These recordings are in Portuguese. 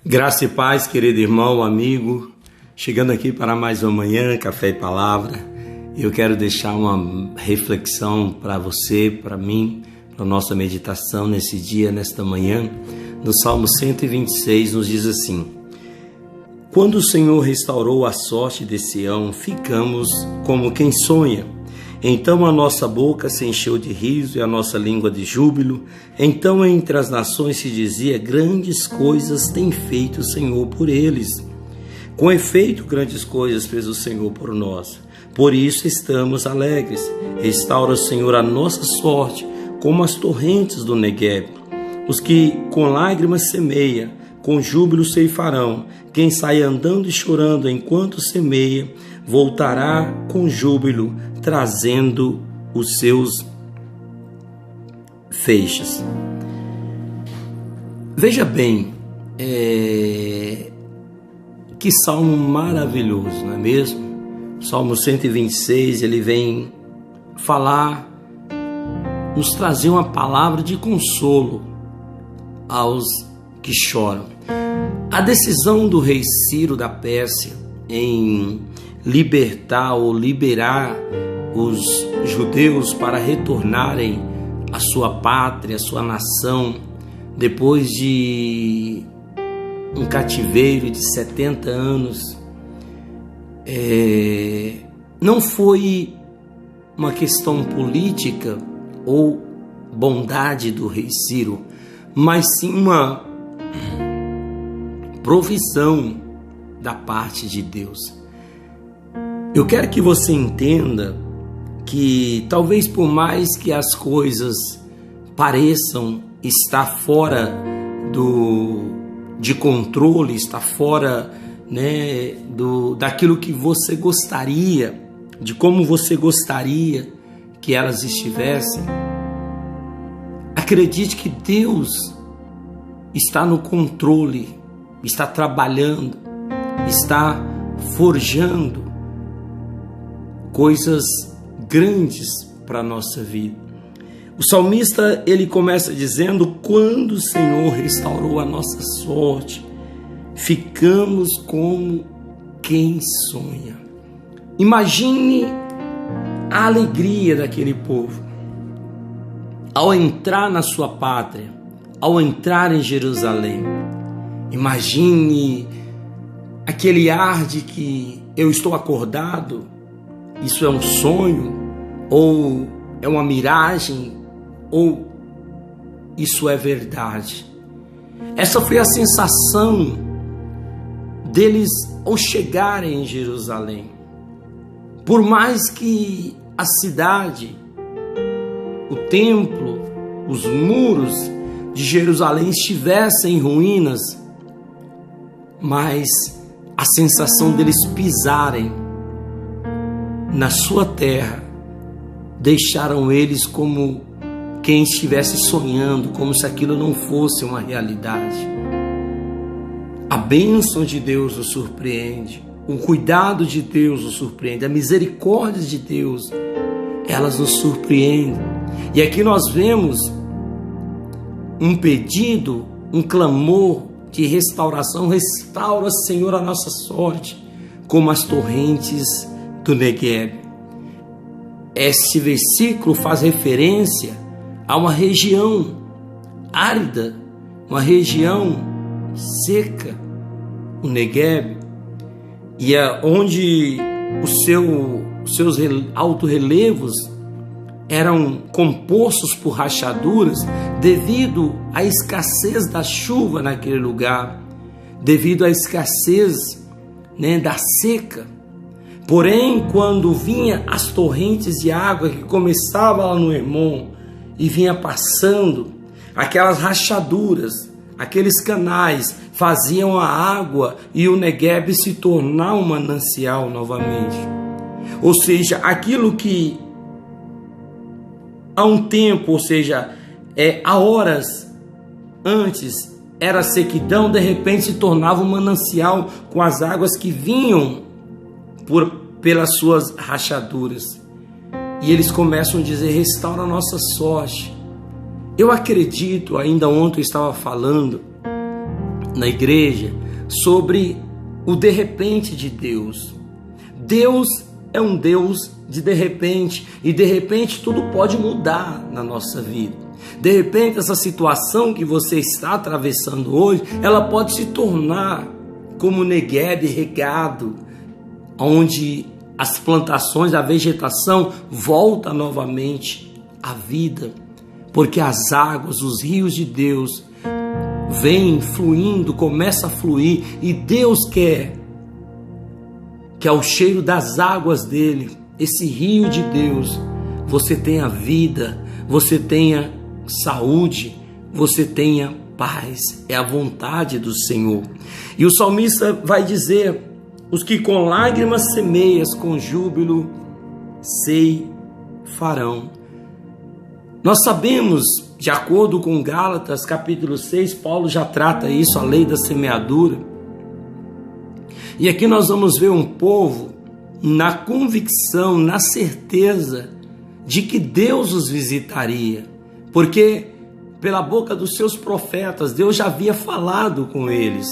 Graça e paz, querido irmão, amigo, chegando aqui para mais uma manhã, Café e Palavra. Eu quero deixar uma reflexão para você, para mim, para a nossa meditação nesse dia, nesta manhã. No Salmo 126 nos diz assim: quando o Senhor restaurou a sorte de Sião, ficamos como quem sonha. Então a nossa boca se encheu de riso e a nossa língua de júbilo. Então entre as nações se dizia: grandes coisas tem feito o Senhor por eles. Com efeito, grandes coisas fez o Senhor por nós. Por isso estamos alegres. Restaura o Senhor a nossa sorte, como as torrentes do Negueb. Os que com lágrimas semeia, com júbilo ceifarão. Quem sai andando e chorando enquanto semeia, voltará com júbilo, trazendo os seus feixes. Veja bem, que salmo maravilhoso, não é mesmo? O Salmo 126, ele vem falar, nos trazer uma palavra de consolo aos que choram. A decisão do rei Ciro da Pérsia em libertar ou liberar os judeus para retornarem à sua pátria, à sua nação, depois de um cativeiro de 70 anos, não foi uma questão política ou bondade do rei Ciro, mas sim uma provisão da parte de Deus. Eu quero que você entenda que talvez por mais que as coisas pareçam estar fora de controle, estar fora, daquilo que você gostaria, de como você gostaria que elas estivessem, acredite que Deus está no controle, está trabalhando, está forjando coisas grandes para a nossa vida. O salmista, ele começa dizendo: quando o Senhor restaurou a nossa sorte, ficamos como quem sonha. Imagine a alegria daquele povo ao entrar na sua pátria, ao entrar em Jerusalém. Imagine aquele ar de que eu estou acordado, isso é um sonho, ou é uma miragem, ou isso é verdade. Essa foi a sensação deles ao chegarem em Jerusalém. Por mais que a cidade, o templo, os muros de Jerusalém estivessem em ruínas, mas a sensação deles pisarem na sua terra deixaram eles como quem estivesse sonhando, como se aquilo não fosse uma realidade. A bênção de Deus os surpreende, o cuidado de Deus os surpreende, a misericórdia de Deus, elas nos surpreendem. E aqui nós vemos um pedido, um clamor de restauração. Restaura, Senhor, a nossa sorte, como as torrentes do Negueb. Este versículo faz referência a uma região árida, uma região seca, o Negueb, e onde os seus alto-relevos eram compostos por rachaduras devido à escassez da chuva naquele lugar, devido à escassez, da seca. Porém, quando vinha as torrentes de água que começavam lá no Hermon e vinha passando, aquelas rachaduras, aqueles canais faziam a água e o Negueb se tornar um manancial novamente. Ou seja, aquilo que há um tempo, ou seja, há horas antes era sequidão, de repente se tornava um manancial com as águas que vinham pelas suas rachaduras. E eles começam a dizer: restaura a nossa sorte. Eu acredito, ainda ontem eu estava falando, na igreja sobre o de repente de Deus. Deus é um Deus de repente, e de repente tudo pode mudar na nossa vida. De repente essa situação que você está atravessando hoje, ela pode se tornar como Negueb regado, onde as plantações, a vegetação volta novamente à vida, porque as águas, os rios de Deus vêm fluindo, começa a fluir, e Deus quer que ao cheiro das águas dele, esse rio de Deus, você tenha vida, você tenha saúde, você tenha paz. É a vontade do Senhor. E o salmista vai dizer: os que com lágrimas semeias, com júbilo ceifarão. Nós sabemos, de acordo com Gálatas capítulo 6, Paulo já trata isso, a lei da semeadura. E aqui nós vamos ver um povo na convicção, na certeza de que Deus os visitaria, porque pela boca dos seus profetas Deus já havia falado com eles.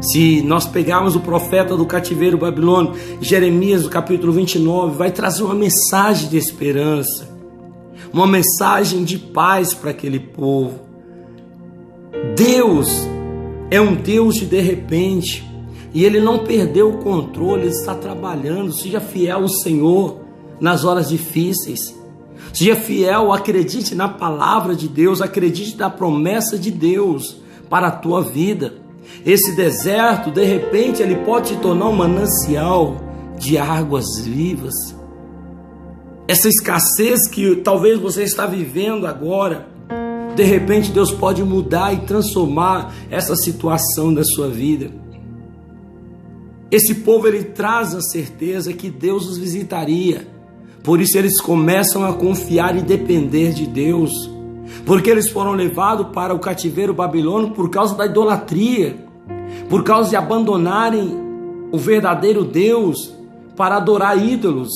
Se nós pegarmos o profeta do cativeiro babilônico, Jeremias, no capítulo 29, vai trazer uma mensagem de esperança, uma mensagem de paz para aquele povo. Deus é um Deus de repente, e Ele não perdeu o controle, Ele está trabalhando. Seja fiel ao Senhor nas horas difíceis. Seja fiel, acredite na palavra de Deus, acredite na promessa de Deus para a tua vida. Esse deserto, de repente, ele pode se tornar um manancial de águas vivas. Essa escassez que talvez você está vivendo agora, de repente Deus pode mudar e transformar essa situação da sua vida. Esse povo, ele traz a certeza que Deus os visitaria. Por isso eles começam a confiar e depender de Deus. Porque eles foram levados para o cativeiro babilônico por causa da idolatria, por causa de abandonarem o verdadeiro Deus para adorar ídolos.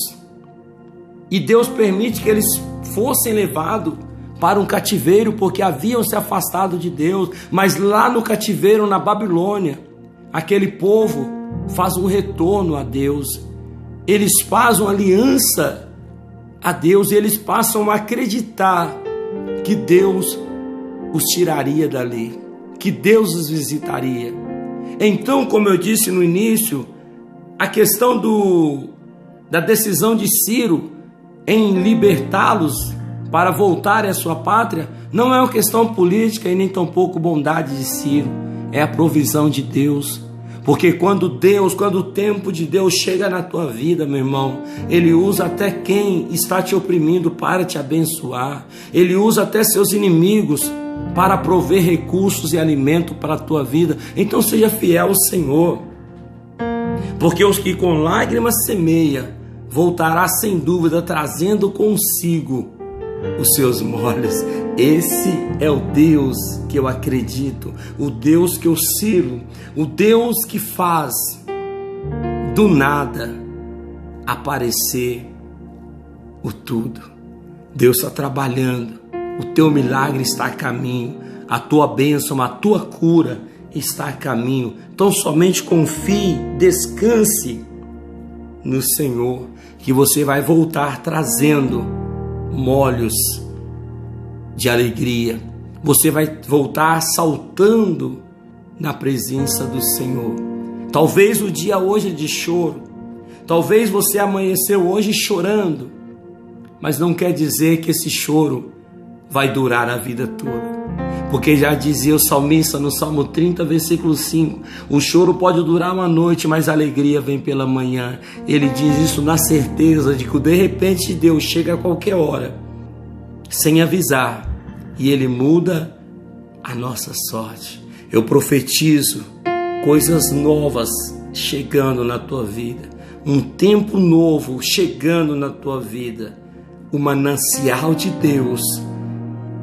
E Deus permite que eles fossem levados para um cativeiro, porque haviam se afastado de Deus. Mas lá no cativeiro, na Babilônia, aquele povo faz um retorno a Deus. Eles fazem uma aliança a Deus, e eles passam a acreditar que Deus os tiraria dali, que Deus os visitaria. Então, como eu disse no início, a questão da decisão de Ciro em libertá-los para voltarem à sua pátria não é uma questão política e nem tampouco bondade de Ciro, é a provisão de Deus. Porque quando o tempo de Deus chega na tua vida, meu irmão, Ele usa até quem está te oprimindo para te abençoar. Ele usa até seus inimigos para prover recursos e alimento para a tua vida. Então seja fiel ao Senhor. Porque os que com lágrimas semeia, voltará sem dúvida, trazendo consigo os seus molhos. Esse é o Deus que eu acredito, o Deus que eu sirvo, o Deus que faz do nada aparecer o tudo. Deus está trabalhando, o teu milagre está a caminho, a tua bênção, a tua cura está a caminho. Então somente confie, descanse no Senhor, que você vai voltar trazendo molhos de alegria. Você vai voltar saltando na presença do Senhor. Talvez o dia hoje é de choro, talvez você amanheceu hoje chorando, mas não quer dizer que esse choro vai durar a vida toda. Porque já dizia o salmista no Salmo 30, versículo 5, o choro pode durar uma noite, mas a alegria vem pela manhã. Ele diz isso na certeza de que o de repente de Deus chega a qualquer hora, sem avisar, e Ele muda a nossa sorte. Eu profetizo coisas novas chegando na tua vida, um tempo novo chegando na tua vida, o manancial de Deus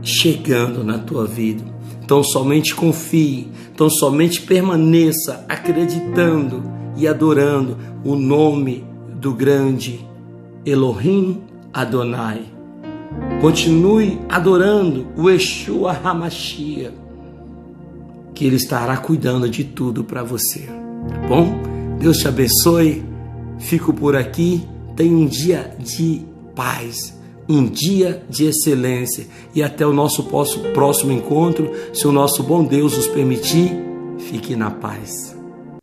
chegando na tua vida. Então somente confie, então somente permaneça acreditando e adorando o nome do grande Elohim Adonai. Continue adorando o Yeshua HaMashiach, que Ele estará cuidando de tudo para você. Tá bom? Deus te abençoe. Fico por aqui. Tenha um dia de paz, um dia de excelência. E até o nosso próximo encontro, se o nosso bom Deus nos permitir, fique na paz.